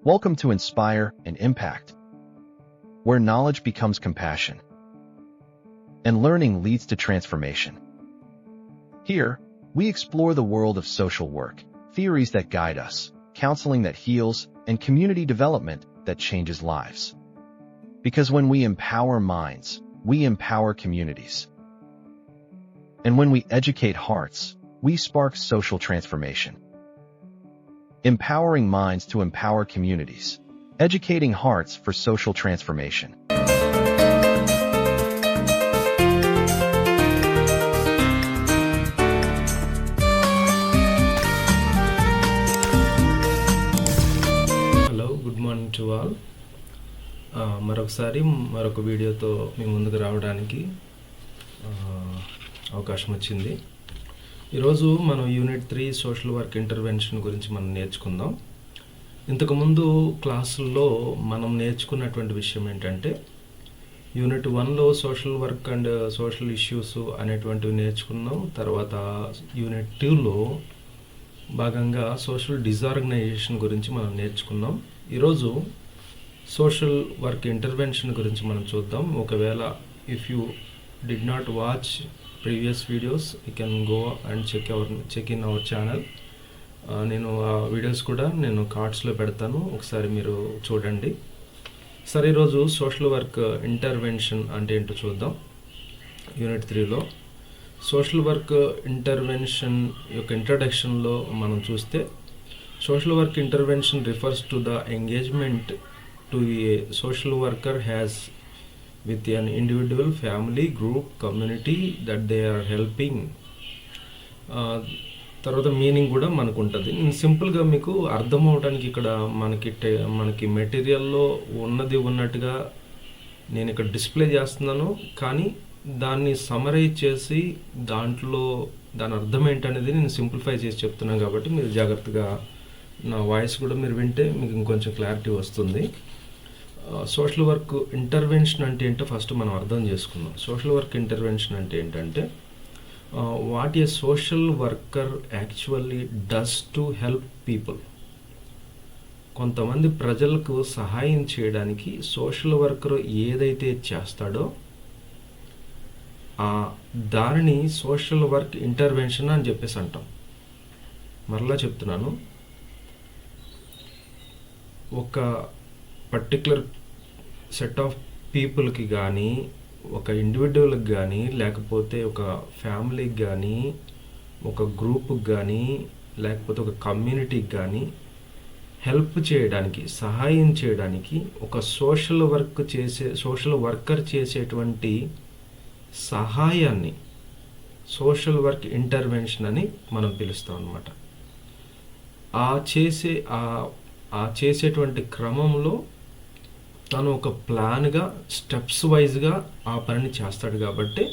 Welcome to Inspire and Impact, where knowledge becomes compassion and learning leads to transformation. Here, we explore the world of social work, theories that guide us, counseling that heals, and community development that changes lives. Because when we empower minds, we empower communities. And when we educate hearts, we spark social transformation. Empowering minds to empower communities. Educating hearts for social transformation. Hello, good morning to all. మరొకసారి మరొక వీడియోతో మీ ముందుకు రావడానికి అవకాశం వచ్చింది. ఈరోజు మనం unit 3 social work intervention గురించి మనం నేర్చుకుందాం. ఇంతకుముందు క్లాసుల్లో మనం నేర్చుకున్నటువంటి విషయం ఏంటంటే, యూనిట్ 1లో social work and social issues అనేటువంటివి నేర్చుకున్నాం. తర్వాత యూనిట్ 2లో భాగంగా సోషల్ డిజార్గనైజేషన్ గురించి మనం నేర్చుకున్నాం. ఈరోజు సోషల్ వర్క్ ఇంటర్వెన్షన్ గురించి మనం చూద్దాం. ఒకవేళ if you did not watch previous videos, you can go and check in our channel. నేను ఆ వీడియోస్ కూడా నేను కార్డ్స్లో పెడతాను, ఒకసారి మీరు చూడండి. సరే, ఈరోజు సోషల్ వర్క్ ఇంటర్వెన్షన్ అంటే ఏంటో చూద్దాం. యూనిట్ 3లో సోషల్ వర్క్ ఇంటర్వెన్షన్ యొక్క ఇంట్రడక్షన్లో మనం చూస్తే, social work intervention refers to the engagement to A social worker has with an individual, family, group, community that they are helping. తర్వాత మీనింగ్ కూడా మనకు ఉంటుంది. నేను సింపుల్గా మీకు అర్థం అవడానికి ఇక్కడ మనకి మెటీరియల్లో ఉన్నది ఉన్నట్టుగా నేను ఇక్కడ డిస్ప్లే చేస్తున్నాను, కానీ దాన్ని సమరైజ్ చేసి దాని అర్థం ఏంటనేది నేను సింప్లిఫై చేసి చెప్తున్నాను. కాబట్టి మీరు జాగ్రత్తగా నా వాయిస్ కూడా మీరు వింటే మీకు ఇంకొంచెం క్లారిటీ వస్తుంది. సోషల్ వర్క్ ఇంటర్వెన్షన్ అంటే ఏంటో ఫస్ట్ మనం అర్థం చేసుకుందాం. సోషల్ వర్క్ ఇంటర్వెన్షన్ అంటే ఏంటంటే, what a social worker actually does to help people. కొంతమంది ప్రజలకు సహాయం చేయడానికి సోషల్ వర్కర్ ఏదైతే చేస్తాడో దానిని సోషల్ వర్క్ ఇంటర్వెన్షన్ అని చెప్పేసి అంటాం. మరలా చెప్తున్నాను, ఒక పర్టికులర్ సెట్ ఆఫ్ పీపుల్కి కానీ, ఒక ఇండివిజువల్కి కానీ, లేకపోతే ఒక ఫ్యామిలీకి కానీ, ఒక గ్రూప్కి కానీ, లేకపోతే ఒక కమ్యూనిటీకి కానీ హెల్ప్ చేయడానికి, సహాయం చేయడానికి ఒక సోషల్ వర్కర్ చేసేటువంటి సహాయాన్ని సోషల్ వర్క్ ఇంటర్వెన్షన్ అని మనం పిలుస్తాం అన్నమాట. చేసేటువంటి క్రమంలో తను ఒక ప్లాన్గా, స్టెప్స్ వైజ్గా ఆ పనిని చేస్తాడు. కాబట్టి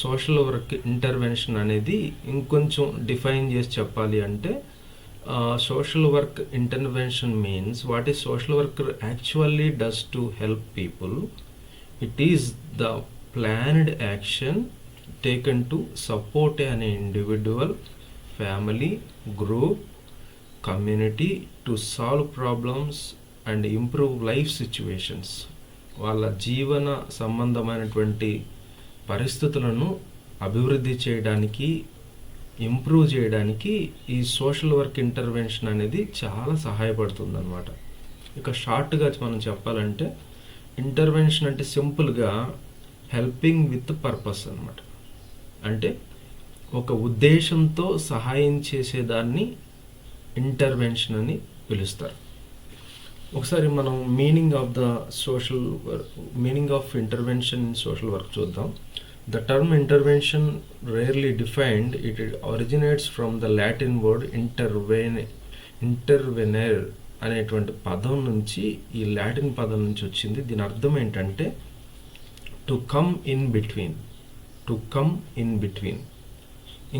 సోషల్ వర్క్ ఇంటర్వెన్షన్ అనేది ఇంకొంచెం డిఫైన్ చేసి చెప్పాలి అంటే, social work intervention means what is social worker actually does to help people. It is the planned action taken to support an individual, family, group, community to solve problems and improve life situations. వాళ్ళ జీవన సంబంధమైనటువంటి పరిస్థితులను అభివృద్ధి చేయడానికి, improve చేయడానికి ఈ social work intervention అనేది చాలా సహాయపడుతుంది అన్నమాట. ఇక షార్ట్గా మనం చెప్పాలంటే, ఇంటర్వెన్షన్ అంటే సింపుల్గా హెల్పింగ్ విత్ పర్పస్ అన్నమాట. అంటే ఒక ఉద్దేశంతో సహాయం చేసేదాన్ని ఇంటర్వెన్షన్ అని పిలుస్తారు. ఒకసారి మనం meaning of intervention in social work చూద్దాం. The term intervention rarely defined. It originates from the Latin word intervener అనేటువంటి పదం నుంచి, ఈ లాటిన్ పదం నుంచి వచ్చింది. దీని అర్థం ఏంటంటే టు కమ్ ఇన్ బిట్వీన్.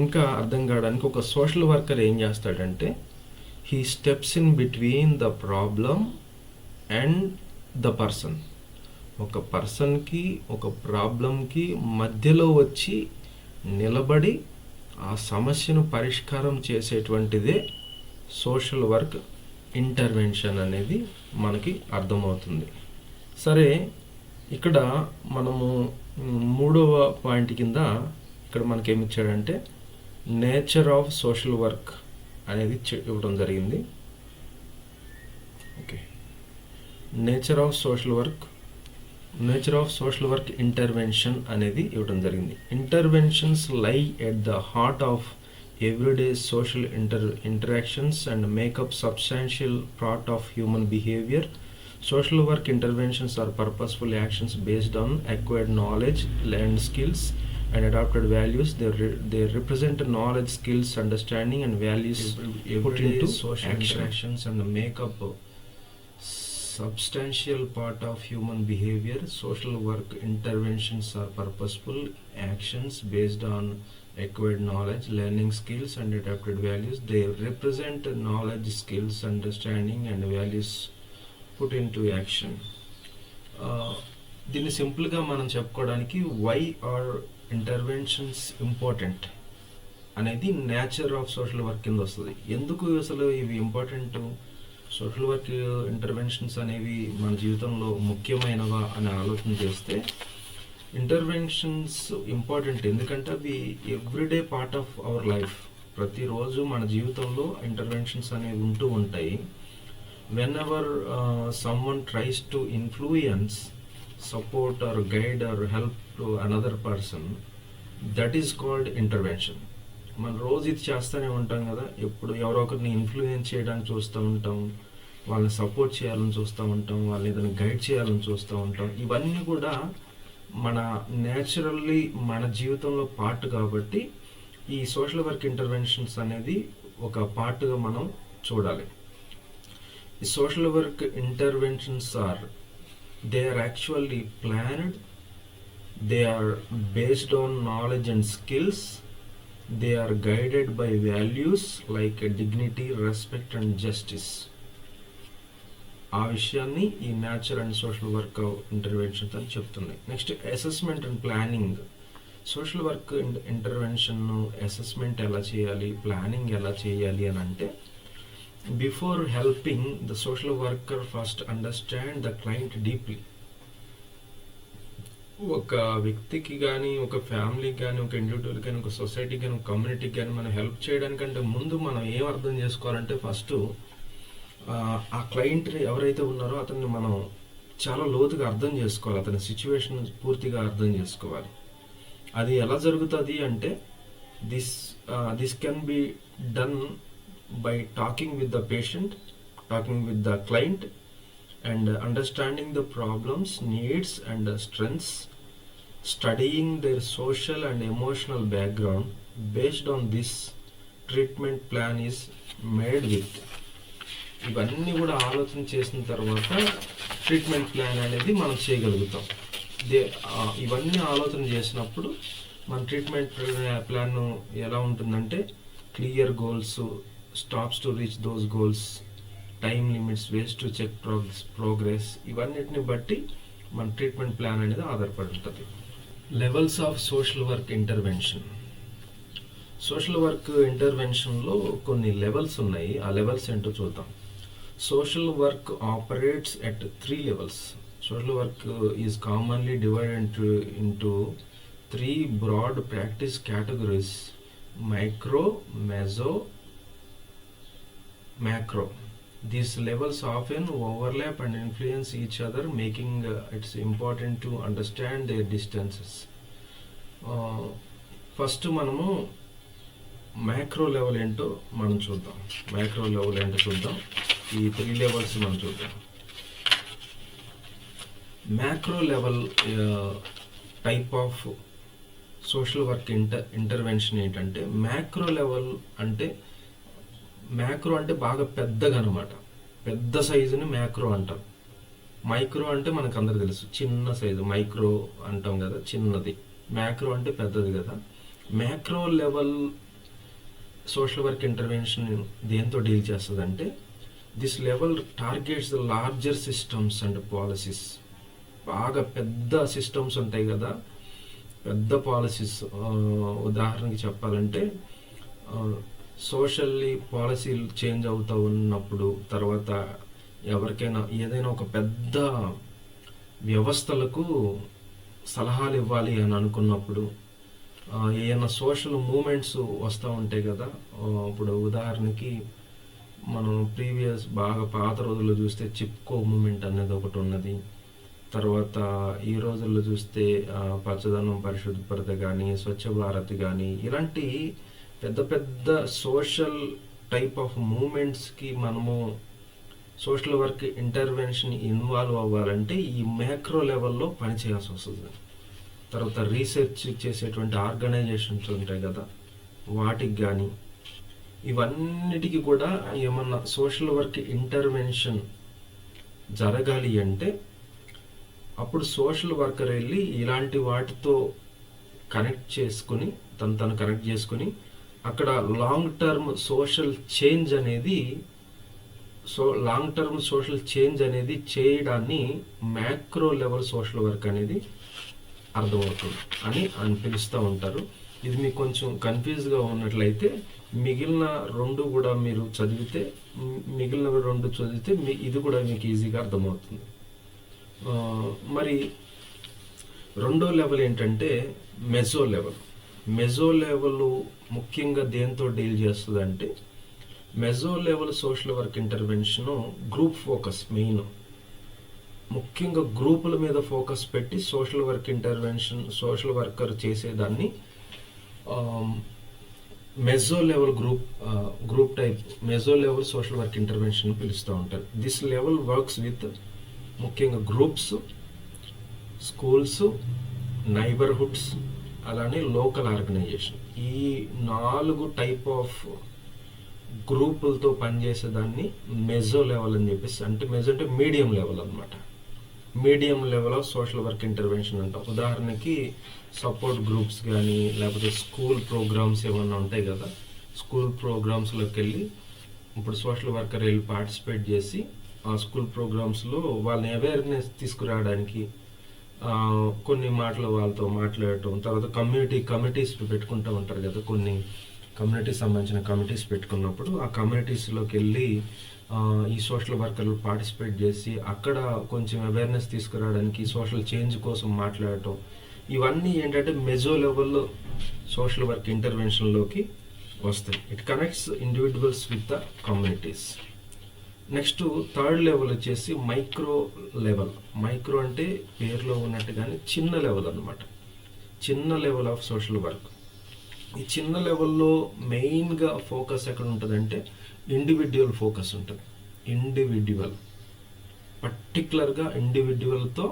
ఇంకా అర్థం కావడానికి, ఒక సోషల్ వర్కర్ ఏం చేస్తాడంటే, he steps in between the problem and the person. ఒక పర్సన్కి, ఒక ప్రాబ్లంకి మధ్యలో వచ్చి నిలబడి ఆ సమస్యను పరిష్కారం చేసేటువంటిదే సోషల్ వర్క్ ఇంటర్వెన్షన్ అనేది మనకి అర్థమవుతుంది. సరే, ఇక్కడ మనము మూడవ పాయింట్ కింద ఇక్కడ మనకి ఏమి ఇచ్చాడంటే నేచర్ ఆఫ్ సోషల్ వర్క్ అనేది ఇవ్వడం జరిగింది. Okay, nature of social work intervention అనేది ఇవ్వడం జరిగింది. ఇంటర్వెన్షన్స్ లై at the heart of everyday social interactions and make up substantial part of human behavior. Social work interventions are purposeful actions based on acquired knowledge, learned skills and adopted values. They represent knowledge, skills, understanding and values put into social interactions and make up substantial part of human behavior. Social work interventions are purposeful actions based on acquired knowledge, learning skills and adapted values. They represent knowledge, skills, understanding and values put into action. దీన్ని సింపుల్గా మనం చెప్పుకోవడానికి why are interventions important అనేది nature of social work కింద వస్తుంది. ఎందుకు అసలు ఇవి ఇంపార్టెంట్, సోషల్ వర్క్ ఇంటర్వెన్షన్స్ అనేవి మన జీవితంలో ముఖ్యమైనవా అని ఆలోచన చేస్తే ఇంటర్వెన్షన్స్ ఇంపార్టెంట్. ఎందుకంటే అవి everyday part of our life. ప్రతిరోజు మన జీవితంలో ఇంటర్వెన్షన్స్ అనేవి ఉంటూ ఉంటాయి. Whenever someone tries to influence, support or guide or help to another person, that is called intervention. మనం రోజు ఇది చేస్తూనే ఉంటాం కదా, ఎప్పుడు ఎవరో ఒకరిని ఇన్ఫ్లుయెన్స్ చేయడానికి చూస్తూ ఉంటాం, వాళ్ళని సపోర్ట్ చేయాలని చూస్తూ ఉంటాం, వాళ్ళని ఏదైనా గైడ్ చేయాలని చూస్తూ ఉంటాం. ఇవన్నీ కూడా మన నేచురల్లీ మన జీవితంలో పార్ట్ కాబట్టి ఈ సోషల్ వర్క్ ఇంటర్వెన్షన్స్ అనేది ఒక పార్ట్గా మనం చూడాలి. ఈ social work interventions they are actually planned, they are based on knowledge and skills, they are guided by values like dignity, respect and justice. ఆ విషయాన్ని ఈ nature and social work interventions అని చెప్తుంది. Next assessment and planning. Social work intervention assessment ఎలా చేయాలి, planning ఎలా చేయాలి అని అంటే, before helping the social worker first understand the client deeply. ఒక వ్యక్తికి కానీ, ఒక ఫ్యామిలీకి కానీ, ఒక ఇండివిజువల్ కానీ, ఒక సొసైటీకి కానీ, ఒక కమ్యూనిటీకి కానీ మనం హెల్ప్ చేయడానికంటే ముందు మనం ఏం అర్థం చేసుకోవాలంటే, ఫస్ట్ ఆ క్లయింట్ ఎవరైతే ఉన్నారో అతన్ని మనం చాలా లోతుగా అర్థం చేసుకోవాలి, అతని సిచ్యువేషన్ పూర్తిగా అర్థం చేసుకోవాలి. అది ఎలా జరుగుతుంది అంటే, this can be done by talking with the patient, talking with the client and understanding the problems, needs and strengths, studying their social and emotional background. Based on this treatment plan is made with. ఇవన్నీ కూడా ఆలోచన చేసిన తర్వాత treatment plan అనేది మనం చేయగలుగుతాం. ఇవన్నీ ఆలోచన చేసినప్పుడు మన ట్రీట్మెంట్ ప్లాన్ ఎలా ఉంటుందంటే, clear goals, steps to reach those goals, time limits, ways to check progress, ఇవన్నిటిని బట్టి మన ట్రీట్మెంట్ ప్లాన్ అనేది ఆధారపడి ఉంటుంది. Levels of social work intervention. Social work ఇంటర్వెన్షన్లో కొన్ని లెవెల్స్ ఉన్నాయి. ఆ లెవెల్స్ ఏంటో చూద్దాం. Social work operates at 3 levels. Social work is commonly divided into 3 broad practice categories: micro, meso, macro. These levels often overlap and influence each other, making it important to understand their distances. First మనము macro level ఏంటో మనం చూద్దాం. Macro level ఏంటో చూద్దాం. ఈ 3 levels మనం చూద్దాం. Macro level type of social work intervention ఏంటంటే, మ్యాక్రో లెవెల్ అంటే, మ్యాక్రో అంటే బాగా పెద్దగా అనమాట, పెద్ద సైజుని మ్యాక్రో అంటాం. మైక్రో అంటే మనకు అందరికి తెలుసు, చిన్న సైజు, మైక్రో అంటాం కదా, చిన్నది. మ్యాక్రో అంటే పెద్దది కదా. Macro level social work intervention దేంతో డీల్ చేస్తుంది అంటే, this level targets the larger systems and policies. బాగా పెద్ద సిస్టమ్స్ ఉంటాయి కదా, పెద్ద పాలసీస్. ఉదాహరణకి చెప్పాలంటే సోషల్లీ పాలసీలు చేంజ్ అవుతూ ఉన్నప్పుడు, తర్వాత ఎవరికైనా ఏదైనా ఒక పెద్ద వ్యవస్థలకు సలహాలు ఇవ్వాలి అని అనుకున్నప్పుడు, ఏమైనా సోషల్ మూమెంట్స్ వస్తూ ఉంటాయి కదా. ఇప్పుడు ఉదాహరణకి మనం ప్రీవియస్ బాగా పాత రోజుల్లో చూస్తే చిప్కో మూమెంట్ అనేది ఒకటి ఉన్నది. తర్వాత ఈ రోజుల్లో చూస్తే పచ్చదనం పరిశుభ్రత కానీ, స్వచ్ఛ భారత్ కానీ, ఇలాంటి పెద్ద పెద్ద సోషల్ టైప్ ఆఫ్ మూమెంట్స్కి మనము సోషల్ వర్క్ ఇంటర్వెన్షన్ ఇన్వాల్వ్ అవ్వాలంటే ఈ మ్యాక్రో లెవెల్లో పనిచేయాల్సి వస్తుంది. తర్వాత రీసెర్చ్ చేసేటువంటి ఆర్గనైజేషన్స్ ఉంటాయి కదా, వాటికి కానీ, ఇవన్నిటికీ కూడా ఏమన్నా సోషల్ వర్క్ ఇంటర్వెన్షన్ జరగాలి అంటే అప్పుడు సోషల్ వర్కర్ వెళ్ళి ఇలాంటి వాటితో కనెక్ట్ చేసుకుని తను కనెక్ట్ చేసుకుని అక్కడ లాంగ్ టర్మ్ సోషల్ చేంజ్ అనేది చేయడాన్ని మ్యాక్రో లెవెల్ సోషల్ వర్క్ అనేది అర్థమవుతుంది అని పిలుస్తూ ఉంటారు. ఇది మీకు కొంచెం కన్ఫ్యూజ్గా ఉన్నట్లయితే మిగిలిన రెండు కూడా మీరు చదివితే ఇది కూడా మీకు ఈజీగా అర్థమవుతుంది. మరి రెండో లెవెల్ ఏంటంటే మెజో లెవెల్ ముఖ్యంగా దేంతో డీల్ చేస్తుంది అంటే, mezzo level social work intervention group focus, main ముఖ్యంగా గ్రూపుల మీద ఫోకస్ పెట్టి social work intervention social worker చేసేదాన్ని mezzo level group type mezzo level social work intervention పిలుస్తూ ఉంటారు. దిస్ లెవెల్ వర్క్స్ విత్ ముఖ్యంగా గ్రూప్స్, స్కూల్స్, నైబర్హుడ్స్, అలానే లోకల్ ఆర్గనైజేషన్. ఈ 4 టైప్ ఆఫ్ గ్రూపులతో పనిచేసేదాన్ని మెజో లెవెల్ అని చెప్పేసి, అంటే మెజో అంటే మీడియం లెవెల్ అనమాట. Medium level of social work intervention అంటాం. ఉదాహరణకి సపోర్ట్ గ్రూప్స్ కానీ, లేకపోతే స్కూల్ ప్రోగ్రామ్స్ ఏమన్నా ఉంటాయి కదా, స్కూల్ ప్రోగ్రామ్స్లోకి వెళ్ళి ఇప్పుడు సోషల్ వర్కర్ వెళ్ళి పార్టిసిపేట్ చేసి ఆ స్కూల్ ప్రోగ్రామ్స్లో వాళ్ళని అవేర్నెస్ తీసుకురావడానికి కొన్ని మాటలు వాళ్ళతో మాట్లాడటం. తర్వాత కమిటీస్ పెట్టుకుంటూ ఉంటారు కదా, కొన్ని కమ్యూనిటీకి సంబంధించిన కమిటీస్ పెట్టుకున్నప్పుడు ఆ కమ్యూనిటీస్లోకి వెళ్ళి ఈ సోషల్ వర్కర్లు పార్టిసిపేట్ చేసి అక్కడ కొంచెం అవేర్నెస్ తీసుకురావడానికి, సోషల్ చేంజ్ కోసం మాట్లాడటం. ఇవన్నీ ఏంటంటే మెజో లెవెల్లో సోషల్ వర్క్ ఇంటర్వెన్షన్లోకి వస్తాయి. It connects individuals with the communities. Next third level వచ్చేసి మైక్రో లెవెల్. మైక్రో అంటే పేరులో ఉన్నట్టుగానే చిన్న లెవెల్ అనమాట, చిన్న లెవెల్ ఆఫ్ సోషల్ వర్క్. ఈ చిన్న లెవెల్లో మెయిన్గా ఫోకస్ ఎక్కడ ఉంటుందంటే ఇండివిజువల్ ఫోకస్ ఉంటుంది. పర్టికులర్గా ఇండివిజువల్తో,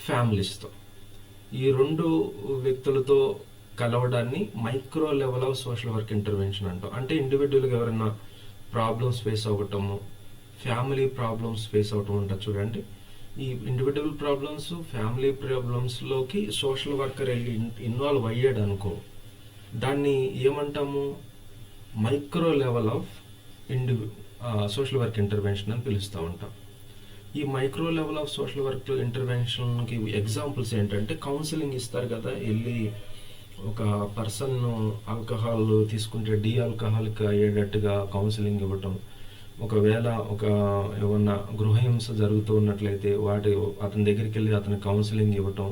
ఫ్యామిలీస్తో, ఈ 2 వ్యక్తులతో కలవడాన్ని micro level of social work intervention అంటాం. అంటే ఇండివిజువల్గా ఎవరైనా ప్రాబ్లమ్స్ ఫేస్ అవ్వటము, ఫ్యామిలీ ప్రాబ్లమ్స్ ఫేస్ అవటం ఉంటుంది చూడండి. ఈ ఇండివిజువల్ ప్రాబ్లమ్స్, ఫ్యామిలీ ప్రాబ్లమ్స్లోకి సోషల్ వర్కర్ వెళ్ళి ఇన్వాల్వ్ అయ్యాడు అనుకో, దాన్ని ఏమంటాము, micro level of social work intervention అని పిలుస్తూ ఉంటాం. ఈ micro level of social work ఇంటర్వెన్షన్కి ఎగ్జాంపుల్స్ ఏంటంటే, కౌన్సిలింగ్ ఇస్తారు కదా, వెళ్ళి ఒక పర్సన్ ఆల్కహాల్ తీసుకుంటే డీ ఆల్కహాల్కి అయ్యేటట్టుగా కౌన్సిలింగ్ ఇవ్వటం. ఒకవేళ ఏమన్నా గృహహింస జరుగుతూ ఉన్నట్లయితే అతని దగ్గరికి వెళ్ళి అతని కౌన్సిలింగ్ ఇవ్వటం.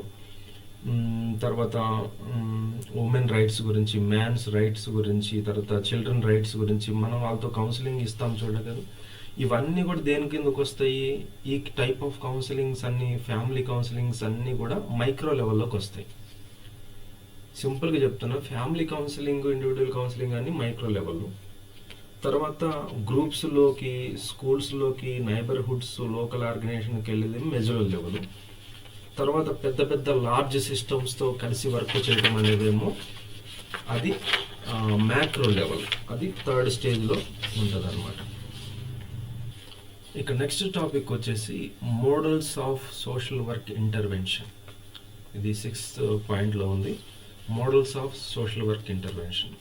తర్వాత ఉమెన్ రైట్స్ గురించి, మ్యాన్స్ రైట్స్ గురించి, తర్వాత చిల్డ్రన్ రైట్స్ గురించి మనం వాళ్ళతో కౌన్సిలింగ్ ఇస్తాం చూడగలరు. ఇవన్నీ కూడా దేని కిందకు వస్తాయి, ఈ టైప్ ఆఫ్ కౌన్సిలింగ్స్ అన్ని, ఫ్యామిలీ కౌన్సిలింగ్స్ అన్నీ కూడా మైక్రో లెవెల్లోకి వస్తాయి. సింపుల్గా చెప్తున్నా, ఫ్యామిలీ కౌన్సిలింగ్, ఇండివిజువల్ కౌన్సిలింగ్ అన్ని మైక్రో లెవెల్. తర్వాత గ్రూప్స్లోకి, స్కూల్స్లోకి, నైబర్హుడ్స్, లోకల్ ఆర్గనైజేషన్కి వెళ్ళేది మెజో లెవెల్. తర్వాత పెద్ద పెద్ద లార్జ్ సిస్టమ్స్తో కలిసి వర్క్ చేయడం అనేదేమో అది మ్యాక్రో లెవెల్, అది థర్డ్ స్టేజ్లో ఉంటుంది అనమాట. ఇక నెక్స్ట్ టాపిక్ వచ్చేసి models of social work intervention. ఇది 6th పాయింట్లో ఉంది, models of social work intervention.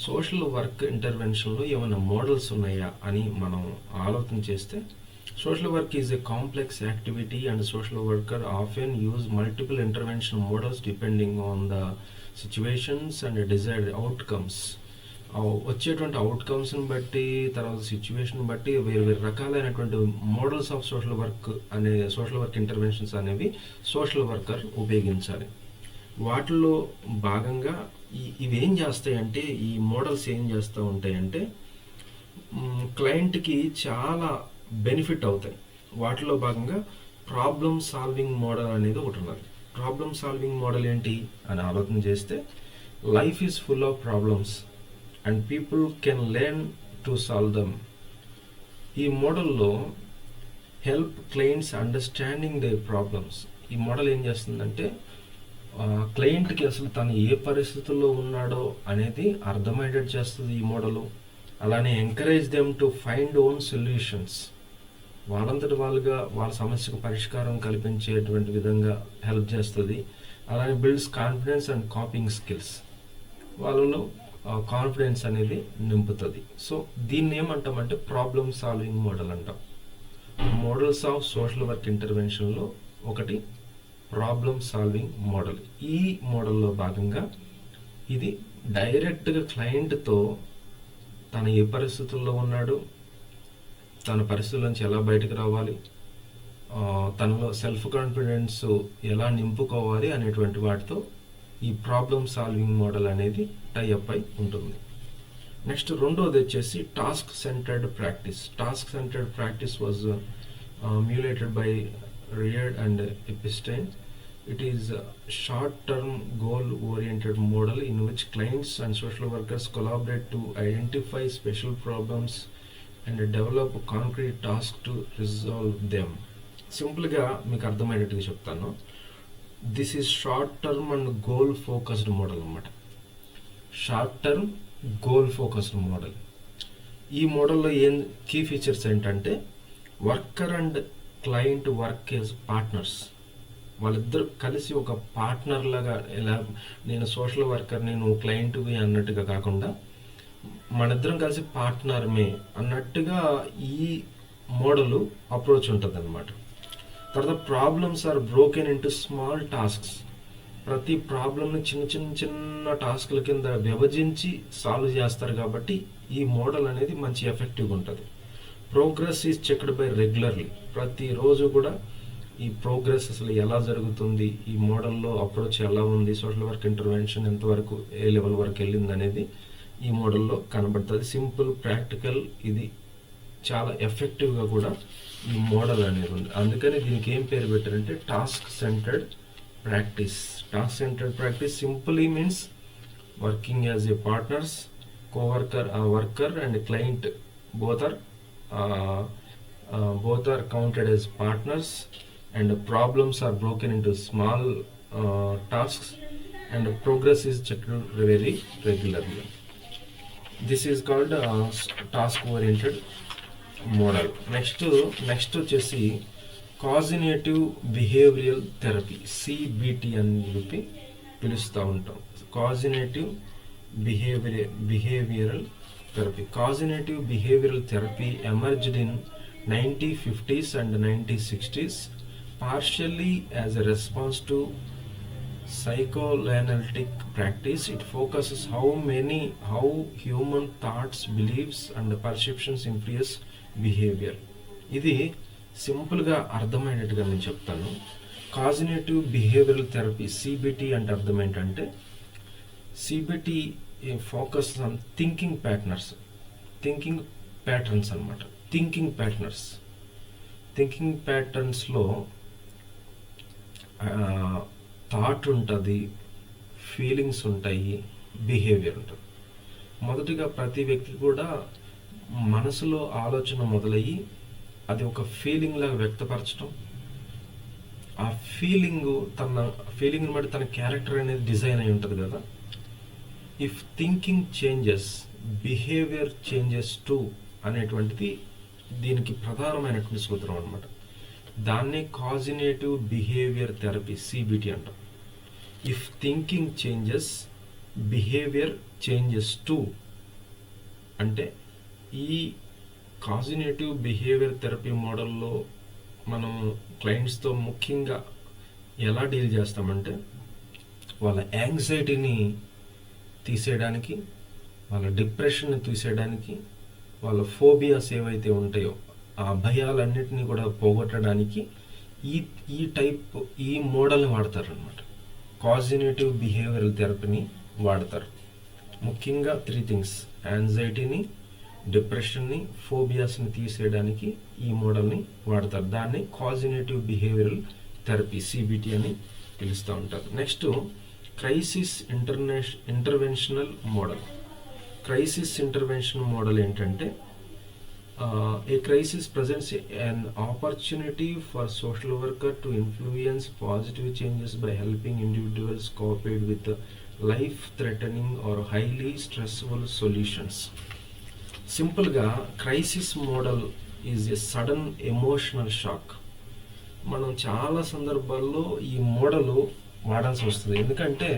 Social work ఇంటర్వెన్షన్లో ఏమైనా మోడల్స్ ఉన్నాయా అని మనం ఆలోచన చేస్తే, social work is a complex activity and social worker often use multiple intervention models depending on the situations and desired outcomes. వచ్చేటువంటి అవుట్కమ్స్ని బట్టి, తర్వాత సిచ్యువేషన్ బట్టి వేరు వేరు రకాలైనటువంటి models of social work interventions అనేవి సోషల్ వర్కర్ ఉపయోగించాలి. వాటిల్లో భాగంగా ఇవేం చేస్తాయంటే, ఈ మోడల్స్ ఏం చేస్తూ ఉంటాయంటే క్లయింట్కి చాలా బెనిఫిట్ అవుతాయి. వాటిలో భాగంగా ప్రాబ్లమ్ సాల్వింగ్ మోడల్ అనేది ఒకటి ఉన్నది. ప్రాబ్లమ్ సాల్వింగ్ మోడల్ ఏంటి అని ఆలోచన చేస్తే, life is full of problems and people can learn to solve them. ఈ మోడల్లో help clients understanding their problems. ఈ మోడల్ ఏం చేస్తుందంటే క్లయింట్కి అసలు తను ఏ పరిస్థితుల్లో ఉన్నాడో అనేది అర్థమయ్యేటట్టు చేస్తుంది ఈ మోడలు. అలానే encourage them to find own solutions. వాళ్ళంతటి వాళ్ళుగా వాళ్ళ సమస్యకు పరిష్కారం కల్పించేటువంటి విధంగా హెల్ప్ చేస్తుంది. అలానే builds confidence and coping skills. వాళ్ళలో కాన్ఫిడెన్స్ అనేది నింపుతుంది. సో దీన్ని ఏమంటామంటే ప్రాబ్లమ్ సాల్వింగ్ మోడల్ అంటాం. మోడల్స్ ఆఫ్ సోషల్ వర్క్ ఇంటర్వెన్షన్లో ఒకటి ప్రాబ్లమ్ సాల్వింగ్ మోడల్. ఈ మోడల్లో భాగంగా ఇది డైరెక్ట్గా క్లయింట్తో తను ఏ పరిస్థితుల్లో ఉన్నాడు, తన పరిస్థితుల నుంచి ఎలా బయటకు రావాలి, తనలో సెల్ఫ్ కాన్ఫిడెన్స్ ఎలా నింపుకోవాలి అనేటువంటి వాటితో ఈ ప్రాబ్లమ్ సాల్వింగ్ మోడల్ అనేది టైఅప్ అయి ఉంటుంది. నెక్స్ట్ రెండోది వచ్చేసి task centred practice. Task centred practice was emulated by Reid and Epstein. It is a short-term goal-oriented model in which clients and social workers collaborate to identify special problems and develop concrete tasks to resolve them. సింపుల్గా మీకు అర్థమయ్యేట్టుగా చెప్తాను. This is short term and goal focused model అన్నమాట. Short term goal focused model. ఈ మోడల్లో ఏం key features ఏంటంటే, worker and client work as partners. వాళ్ళిద్దరు కలిసి ఒక పార్ట్నర్ లాగా, ఇలా నేను సోషల్ వర్కర్ని నువ్వు క్లయింట్వి అన్నట్టుగా కాకుండా మనిద్దరం కలిసి పార్ట్నర్మే అన్నట్టుగా ఈ మోడలు అప్రోచ్ ఉంటుంది అనమాట. తర్వాత problems are broken into small tasks. ప్రతి ప్రాబ్లమ్ని చిన్న చిన్న చిన్న టాస్క్ల కింద విభజించి సాల్వ్ చేస్తారు కాబట్టి ఈ మోడల్ అనేది మంచి ఎఫెక్టివ్గా ఉంటుంది. Progress is checked by regularly. ప్రతిరోజు కూడా ఈ ప్రోగ్రెస్ అసలు ఎలా జరుగుతుంది, ఈ మోడల్లో అప్రోచ్ ఎలా ఉంది, సోషల్ వర్క్ ఇంటర్వెన్షన్ ఎంతవరకు ఏ లెవెల్ వరకు వెళ్ళింది అనేది ఈ మోడల్లో కనబడుతుంది. సింపుల్, ప్రాక్టికల్, ఇది చాలా ఎఫెక్టివ్గా కూడా ఈ మోడల్ అనేది ఉంది. అందుకని దీనికి ఏం పేరు పెట్టారంటే task centred practice. Task centred practice simply means working as a partners, worker and client both are counted as partners, and problems are broken into small tasks, and progress is checked very regularly. This is called task oriented model. Next వచ్చేసి కాజినేటివ్ behavioural therapy, CBT అని చెప్పి పిలుస్తూ ఉంటాం. కాజినేటివ్ behavioural therapy. Cognitive behavioral therapy emerged in 1950s and 1960s, partially as a response to psychoanalytic practice. It focuses how human thoughts, beliefs and perceptions influence behavior. ఇది సింపుల్గా అర్థమైనట్టుగా నేను చెప్తాను. కాజినేటివ్ behavioural therapy, CBT అంటే అర్థం ఏంటంటే, CBT focus on thinking patterns అనమాట. Thinking ప్యాటర్న్స్లో thought ఉంటుంది, feelings ఉంటాయి, బిహేవియర్ ఉంటుంది. మొదటిగా ప్రతి వ్యక్తి కూడా మనసులో ఆలోచన మొదలయ్యి అది ఒక ఫీలింగ్ లాగా వ్యక్తపరచడం, ఆ ఫీలింగ్ని బట్టి తన క్యారెక్టర్ అనేది డిజైన్ అయి ఉంటుంది కదా. If thinking changes, behaviour changes to అనేటువంటిది దీనికి ప్రధానమైనటువంటి సూత్రం అనమాట. దాన్ని కాజినేటివ్ బిహేవియర్ థెరపీ, CBT అంటాం. If thinking changes, behaviour changes to అంటే ఈ కాజినేటివ్ బిహేవియర్ థెరపీ మోడల్లో మనం క్లయింట్స్తో ముఖ్యంగా ఎలా డీల్ చేస్తామంటే, వాళ్ళ యాంగ్జైటీని తీసేయడానికి, వాళ్ళ డిప్రెషన్ని తీసేయడానికి, వాళ్ళ ఫోబియాస్ ఏవైతే ఉంటాయో ఆ భయాలన్నిటినీ కూడా పోగొట్టడానికి ఈ ఈ మోడల్ని వాడతారు అనమాట. కాజినేటివ్ బిహేవియరల్ థెరపీని వాడతారు. ముఖ్యంగా 3 థింగ్స్: యాంగ్జైటీని, డిప్రెషన్ని, ఫోబియాస్ని తీసేయడానికి ఈ మోడల్ని వాడతారు. దాన్ని కాజినేటివ్ బిహేవియరల్ థెరపీ, సిబిటి అని పిలుస్తూ ఉంటారు. Next, crisis interventional model. Crisis intervention model ఏంటంటే, a crisis presents an opportunity for social worker to influence positive changes by helping individuals cope with life-threatening or highly stressful solutions. సింపుల్గా crisis model is a sudden emotional shock. మనం చాలా సందర్భాల్లో ఈ model వాడాల్సి వస్తుంది. ఎందుకంటే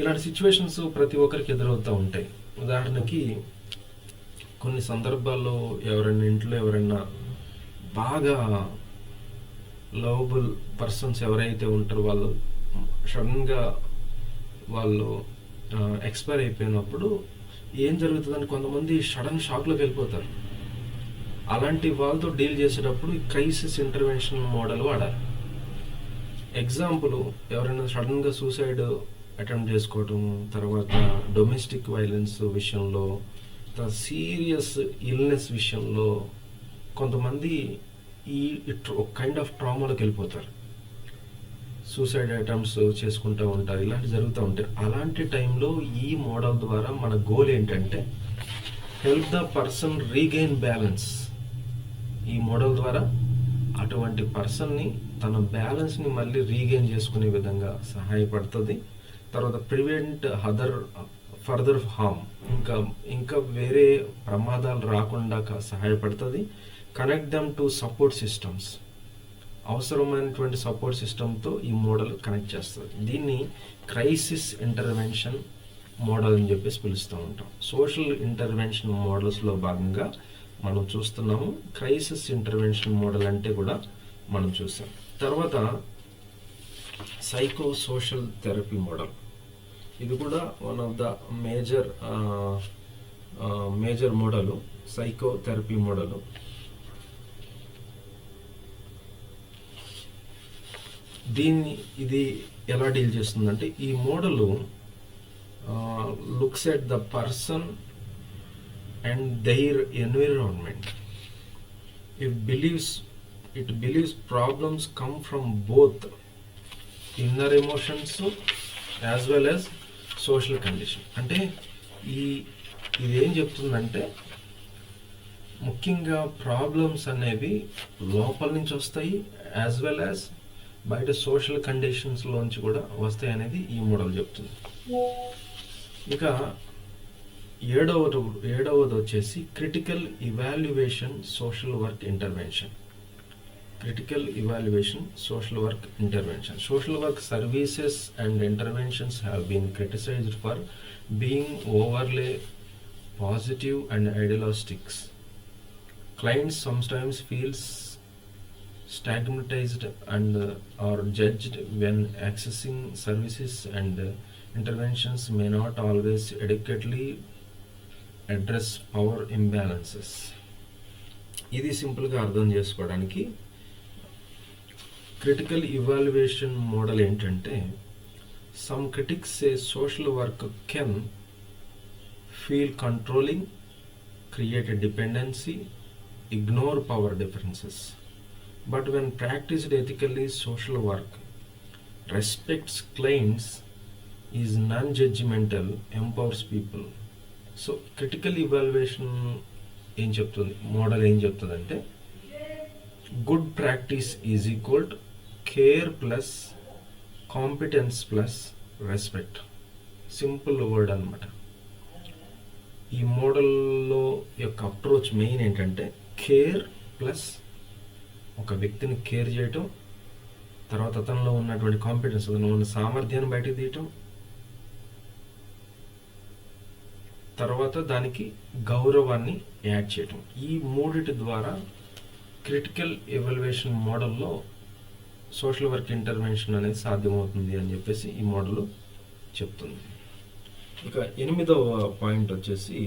ఇలాంటి సిచ్యువేషన్స్ ప్రతి ఒక్కరికి ఎదురవుతూ ఉంటాయి. ఉదాహరణకి కొన్ని సందర్భాల్లో ఇంట్లో ఎవరైనా బాగా లవబుల్ పర్సన్స్ ఎవరైతే ఉంటారో వాళ్ళు సడన్గా ఎక్స్పైర్ అయిపోయినప్పుడు ఏం జరుగుతుందని కొంతమంది సడన్ షాక్లోకి వెళ్ళిపోతారు. అలాంటి వాళ్ళతో డీల్ చేసేటప్పుడు ఈ క్రైసిస్ ఇంటర్వెన్షన్ మోడల్ వాడాలి. ఎగ్జాంపుల్, ఎవరైనా సడన్గా సూసైడ్ అటెంప్ట్ చేసుకోవటం, తర్వాత డొమెస్టిక్ వైలెన్స్ విషయంలో, సీరియస్ ఇల్నెస్ విషయంలో కొంతమంది ఈ కైండ్ ఆఫ్ ట్రామాలోకి వెళ్ళిపోతారు. సూసైడ్ అటెంప్ట్స్ చేసుకుంటూ ఉంటారు. ఇలాంటి జరుగుతూ ఉంటాయి. అలాంటి టైంలో ఈ మోడల్ ద్వారా మన గోల్ ఏంటంటే help the person regain balance. ఈ మోడల్ ద్వారా అటువంటి పర్సన్ని తన బ్యాలెన్స్ని మళ్ళీ రీగెయిన్ చేసుకునే విధంగా సహాయపడుతుంది. తర్వాత ప్రివెంట్ ఫర్దర్ హార్మ్, ఇంకా వేరే ప్రమాదాలు రాకుండా సహాయపడుతుంది. Connect them to support systems, అవసరమైనటువంటి సపోర్ట్ సిస్టమ్తో ఈ మోడల్ కనెక్ట్ చేస్తుంది. దీన్ని క్రైసిస్ ఇంటర్వెన్షన్ మోడల్ అని చెప్పేసి పిలుస్తూ ఉంటాం. సోషల్ ఇంటర్వెన్షన్ మోడల్స్లో భాగంగా మనం చూస్తున్నాము. క్రైసిస్ ఇంటర్వెన్షన్ మోడల్ అంటే కూడా మనం చూసాం. తర్వాత సైకో సోషల్ థెరపీ మోడల్. ఇది కూడా one of the major model, psycho therapy model. ఇది ఎలా డీల్ చేస్తుందంటే, ఈ model looks at the person and their environment. It believes problems come from both inner emotions as well as social condition. అంటే ఇది ఏం చెప్తుందంటే, ముఖ్యంగా ప్రాబ్లమ్స్ అనేవి లోపల నుంచి వస్తాయి, యాజ్ వెల్ యాజ్ బయట సోషల్ కండిషన్స్లోంచి కూడా వస్తాయి అనేది ఈ మోడల్ చెప్తుంది. ఇక ఏడవది వచ్చేసి critical evaluation social work intervention. Critical evaluation social work intervention. Social work services and interventions have been criticized for being overly positive and idealistic. Clients sometimes feel stigmatized and are judged when accessing services, and interventions may not always adequately address power imbalances. ఇది సింపుల్గా అర్థం చేసుకోవడానికి critical evaluation model ఏంటంటే, some critics say social work can feel controlling, create a dependency, ignore power differences. But when practiced ethically, social work respects clients, is non judgmental, empowers people. So critical evaluation model ఏం చెప్తుందంటే, good practice is equal to care plus competence plus respect. Simple word అనమాట. ఈ మోడల్లో యొక్క approach main ఏంటంటే, care plus ఒక వ్యక్తిని care చేయటం, తర్వాత అతనిలో ఉన్నటువంటి కాంపిటెన్స్, అతను ఉన్న సామర్థ్యాన్ని బయటకు తీయటం, తర్వాత దానికి గౌరవాన్ని యాడ్ చేయటం. ఈ మూడిటి ద్వారా క్రిటికల్ ఎవాల్యుయేషన్ మోడల్లో సోషల్ వర్క్ ఇంటర్వెన్షన్ అనేది సాధ్యమవుతుంది అని చెప్పేసి ఈ మోడల్ చెప్తుంది. ఇక 8వ పాయింట్ వచ్చేసి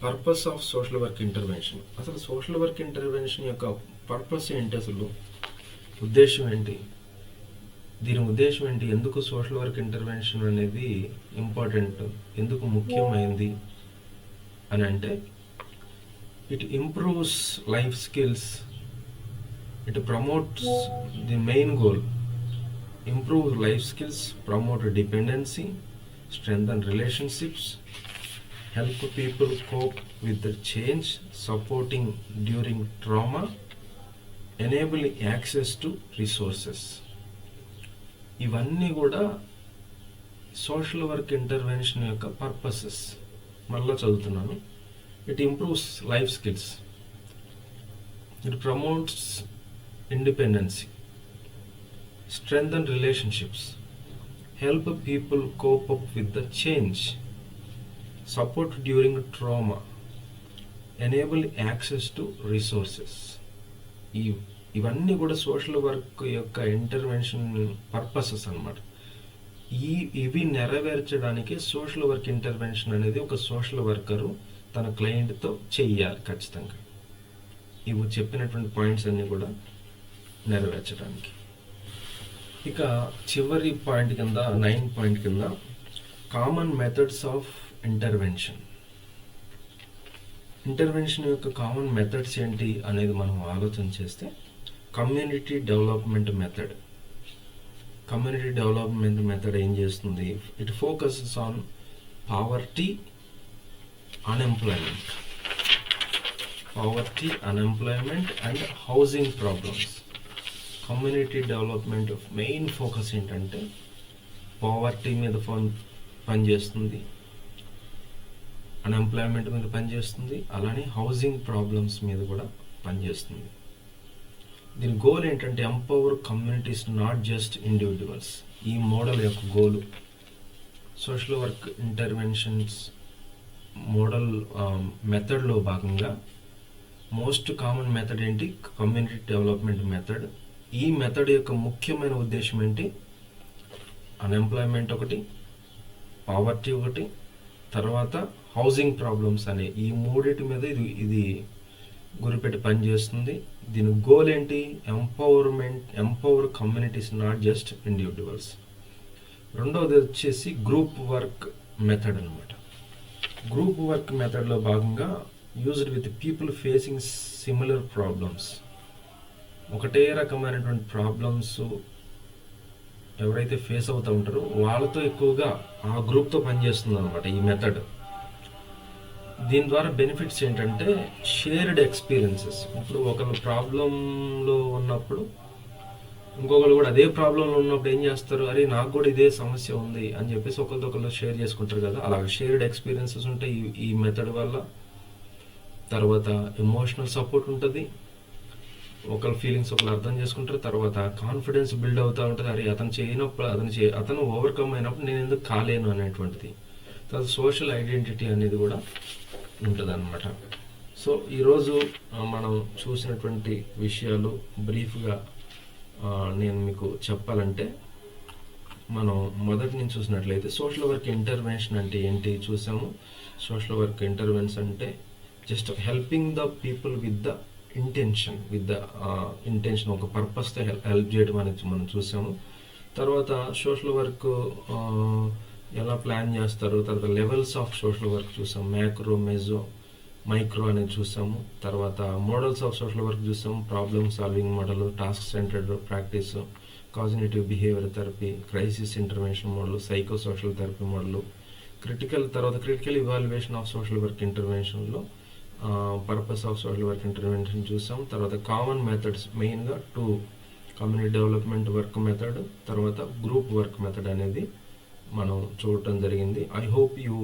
purpose of social work intervention. అసలు సోషల్ వర్క్ ఇంటర్వెన్షన్ యొక్క పర్పస్ ఏంటి, అసలు ఉద్దేశం ఏంటి, దీని ఉద్దేశం ఏంటి, ఎందుకు సోషల్ వర్క్ ఇంటర్వెన్షన్ అనేది ఇంపార్టెంట్, ఎందుకు ముఖ్యమైంది అని అంటే, it improves life skills, it promotes the main goal, improve life skills, promote dependency, strengthen relationships, help people cope with the change, supporting during trauma, enabling access to resources. ఇవన్నీ కూడా social work intervention యొక్క purposes. మళ్ళా చదువుతున్నాను. It improves life skills, it promotes independency, strengthen relationships, help people cope up with the change, support during trauma, enable access to resources. ఇవన్నీ కూడా social work యొక్క intervention purposes అన్నమాట. ఇవి నెరవేర్చడానికి social work intervention అనేది ఒక సోషల్ వర్కరు తన క్లయింట్తో చెయ్యాలి ఖచ్చితంగా. ఇవి చెప్పినటువంటి పాయింట్స్ అన్నీ కూడా నెరవేర్చడానికి. ఇక చివరి పాయింట్ కింద 9 పాయింట్ కింద common methods of intervention. Intervention యొక్క కామన్ మెథడ్స్ ఏంటి అనేది మనం ఆలోచన చేస్తే, community development method. Community development method ఏం చేస్తుంది? It focuses on poverty, unemployment and housing problems. Community development main focus ఏంటంటే పావర్టీ మీద పనిచేస్తుంది, అన్ఎంప్లాయ్మెంట్ మీద పనిచేస్తుంది, అలానే హౌసింగ్ ప్రాబ్లమ్స్ మీద కూడా పనిచేస్తుంది. దీని గోల్ ఏంటంటే empower communities, not just individuals. ఈ మోడల్ యొక్క గోలు సోషల్ వర్క్ ఇంటర్వెన్షన్స్ మోడల్ మెథడ్లో భాగంగా మోస్ట్ కామన్ మెథడ్ ఏంటి? Community development method. ఈ మెథడ్ యొక్క ముఖ్యమైన ఉద్దేశం ఏంటి? అన్ఎంప్లాయ్మెంట్ ఒకటి, పావర్టీ ఒకటి, తర్వాత హౌసింగ్ ప్రాబ్లమ్స్ అనే ఈ మూడింటి మీద ఇది గురిపెట్టి పనిచేస్తుంది. దీని గోల్ ఏంటి? Empower communities, not just individuals. రెండవది వచ్చేసి గ్రూప్ వర్క్ మెథడ్ అనమాట. గ్రూప్ వర్క్ మెథడ్లో భాగంగా used with people facing similar problems. ఒకటే రకమైనటువంటి ప్రాబ్లమ్స్ ఎవరైతే ఫేస్ అవుతూ ఉంటారో వాళ్ళతో ఎక్కువగా ఆ గ్రూప్తో పనిచేస్తుంది అనమాట ఈ మెథడ్. దీని ద్వారా బెనిఫిట్స్ ఏంటంటే షేర్డ్ ఎక్స్పీరియన్సెస్. ఇప్పుడు ఒకరు ప్రాబ్లంలో ఉన్నప్పుడు ఇంకొకరు కూడా అదే ప్రాబ్లంలో ఉన్నప్పుడు ఏం చేస్తారు, అరే నాకు కూడా ఇదే సమస్య ఉంది అని చెప్పేసి ఒకరితో షేర్ చేసుకుంటారు కదా. అలాగే షేర్డ్ ఎక్స్పీరియన్సెస్ ఉంటాయి ఈ మెథడ్ వల్ల. తర్వాత ఎమోషనల్ సపోర్ట్ ఉంటుంది, ఒకరి ఫీలింగ్స్ ఒకరు అర్థం చేసుకుంటారు. తర్వాత కాన్ఫిడెన్స్ బిల్డ్ అవుతూ ఉంటుంది, అరే అతను చేయనప్పుడు అతను ఓవర్కమ్ అయినప్పుడు నేను ఎందుకు కాలేను అనేటువంటిది. తర్వాత సోషల్ ఐడెంటిటీ అనేది కూడా ఉంటుంది అన్నమాట. సో ఈరోజు మనం చూసినటువంటి విషయాలు బ్రీఫ్గా నేను మీకు చెప్పాలంటే, మనం మొదటి నుంచి చూసినట్లయితే సోషల్ వర్క్ ఇంటర్వెన్షన్ అంటే ఏంటి చూసాము. సోషల్ వర్క్ ఇంటర్వెన్షన్ అంటే just helping the people with the intention, ఒక పర్పస్తో హెల్ప్ చేయడం అనేది మనం చూసాము. తర్వాత సోషల్ వర్క్ ఎలా ప్లాన్ చేస్తారు, తర్వాత లెవెల్స్ ఆఫ్ సోషల్ వర్క్ చూసాం, మ్యాక్రో, మెజో, మైక్రో అనేది చూసాము. తర్వాత మోడల్స్ ఆఫ్ సోషల్ వర్క్ చూసాము, problem solving model, task centred practice, cognitive behaviour therapy, crisis intervention model, psycho social therapy model, critical evaluation of social work ఇంటర్వెన్షన్లో purpose of social work intervention చూసాం. తర్వాత common methods మెయిన్గా 2, community development work method, తర్వాత group work method అనేది మనం చూడటం జరిగింది. I hope you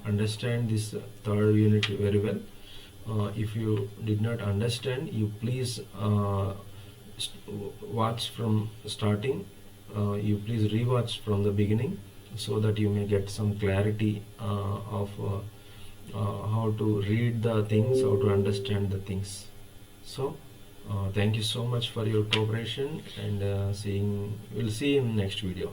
understand this third unit very well. If you did not understand, you please watch from starting, you please rewatch from the beginning so that you may get some clarity of how to read the things, how to understand the things. So thank you so much for your cooperation, and we'll see you in next video.